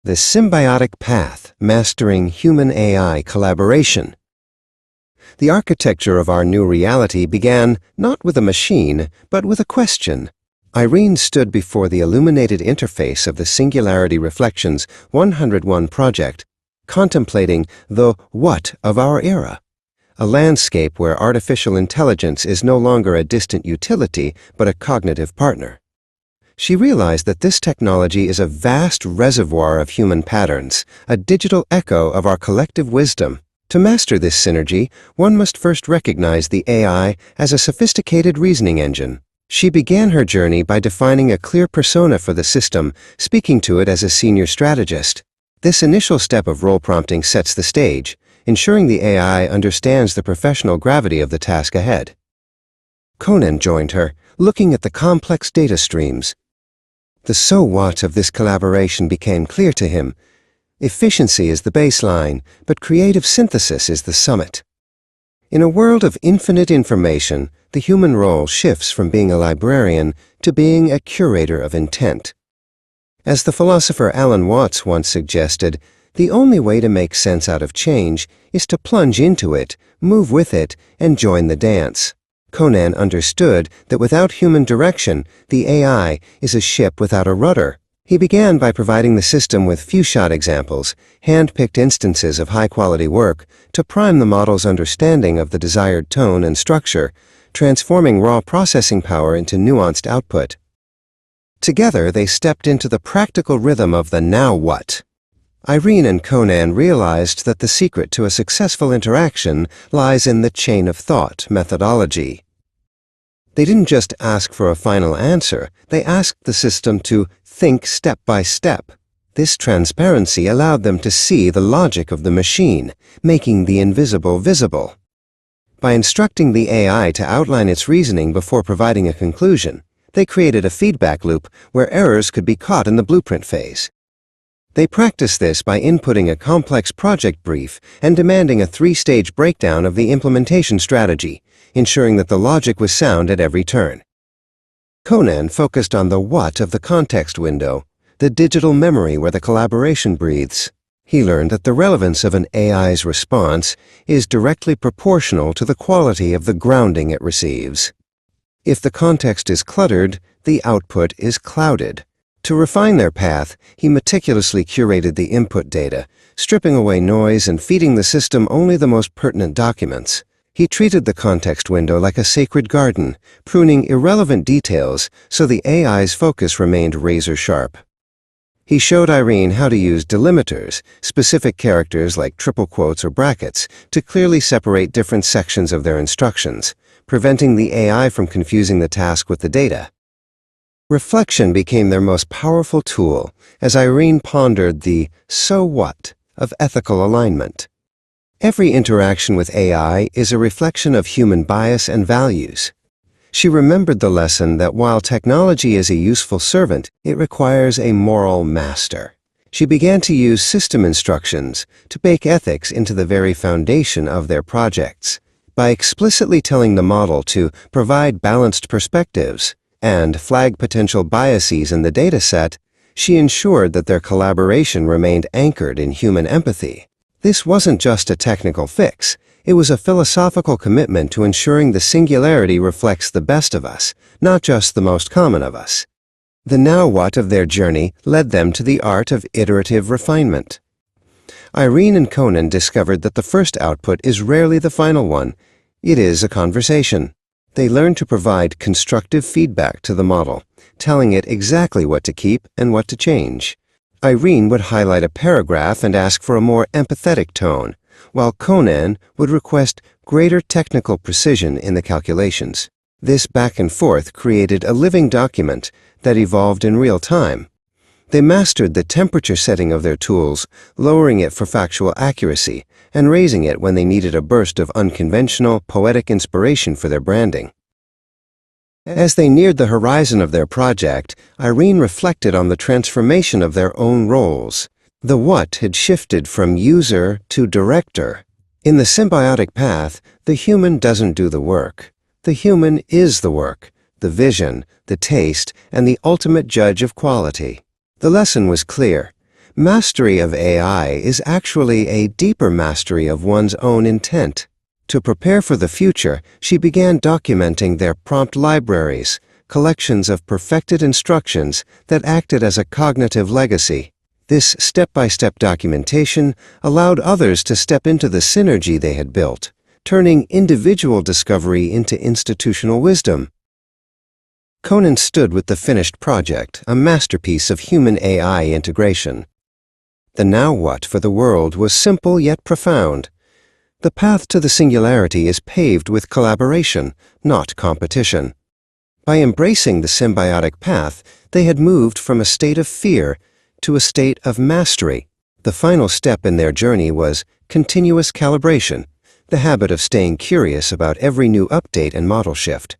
The Symbiotic Path, Mastering Human-AI Collaboration. The architecture of our new reality began not with a machine, but with a question. Irene stood before the illuminated interface of the Singularity Reflections 101 project, contemplating the what of our era, a landscape where artificial intelligence is no longer a distant utility, but a cognitive partner. She realized that this technology is a vast reservoir of human patterns, a digital echo of our collective wisdom. To master this synergy, one must first recognize the AI as a sophisticated reasoning engine. She began her journey by defining a clear persona for the system, speaking to it as a senior strategist. This initial step of role prompting sets the stage, ensuring the AI understands the professional gravity of the task ahead. Conan joined her, looking at the complex data streams. The so what of this collaboration became clear to him. Efficiency is the baseline, but creative synthesis is the summit. In a world of infinite information, the human role shifts from being a librarian to being a curator of intent. As the philosopher Alan Watts once suggested, the only way to make sense out of change is to plunge into it, move with it, and join the dance. Conan understood that without human direction, the AI is a ship without a rudder. He began by providing the system with few-shot examples, hand-picked instances of high-quality work, to prime the model's understanding of the desired tone and structure, transforming raw processing power into nuanced output. Together, they stepped into the practical rhythm of the now what. Irene and Conan realized that the secret to a successful interaction lies in the chain of thought methodology. They didn't just ask for a final answer, they asked the system to think step by step. This transparency allowed them to see the logic of the machine, making the invisible visible. By instructing the AI to outline its reasoning before providing a conclusion, they created a feedback loop where errors could be caught in the blueprint phase. They practiced this by inputting a complex project brief and demanding a 3-stage breakdown of the implementation strategy, ensuring that the logic was sound at every turn. Conan focused on the what of the context window, the digital memory where the collaboration breathes. He learned that the relevance of an AI's response is directly proportional to the quality of the grounding it receives. If the context is cluttered, the output is clouded. To refine their path, he meticulously curated the input data, stripping away noise and feeding the system only the most pertinent documents. He treated the context window like a sacred garden, pruning irrelevant details so the AI's focus remained razor-sharp. He showed Irene how to use delimiters, specific characters like triple quotes or brackets, to clearly separate different sections of their instructions, preventing the AI from confusing the task with the data. Reflection became their most powerful tool as Irene pondered the so what of ethical alignment. Every interaction with AI is a reflection of human bias and values. She remembered the lesson that while technology is a useful servant, it requires a moral master. She began to use system instructions to bake ethics into the very foundation of their projects. By explicitly telling the model to provide balanced perspectives and flag potential biases in the dataset, she ensured that their collaboration remained anchored in human empathy. This wasn't just a technical fix, it was a philosophical commitment to ensuring the singularity reflects the best of us, not just the most common of us. The now what of their journey led them to the art of iterative refinement. Irene and Conan discovered that the first output is rarely the final one. It is a conversation. They learned to provide constructive feedback to the model, telling it exactly what to keep and what to change. Irene would highlight a paragraph and ask for a more empathetic tone, while Conan would request greater technical precision in the calculations. This back and forth created a living document that evolved in real time. They mastered the temperature setting of their tools, lowering it for factual accuracy and raising it when they needed a burst of unconventional, poetic inspiration for their branding. As they neared the horizon of their project, Irene reflected on the transformation of their own roles. The what had shifted from user to director. In the symbiotic path, the human doesn't do the work. The human is the work, the vision, the taste, and the ultimate judge of quality. The lesson was clear. Mastery of AI is actually a deeper mastery of one's own intent. To prepare for the future, she began documenting their prompt libraries, collections of perfected instructions that acted as a cognitive legacy. This step-by-step documentation allowed others to step into the synergy they had built, turning individual discovery into institutional wisdom. Conan stood with the finished project, a masterpiece of human-AI integration. The now what for the world was simple yet profound. The path to the singularity is paved with collaboration, not competition. By embracing the symbiotic path, they had moved from a state of fear to a state of mastery. The final step in their journey was continuous calibration, the habit of staying curious about every new update and model shift.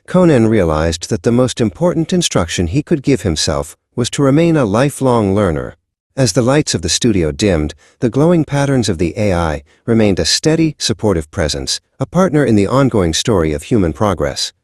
Conan realized that the most important instruction he could give himself was to remain a lifelong learner. As the lights of the studio dimmed, the glowing patterns of the AI remained a steady, supportive presence, a partner in the ongoing story of human progress.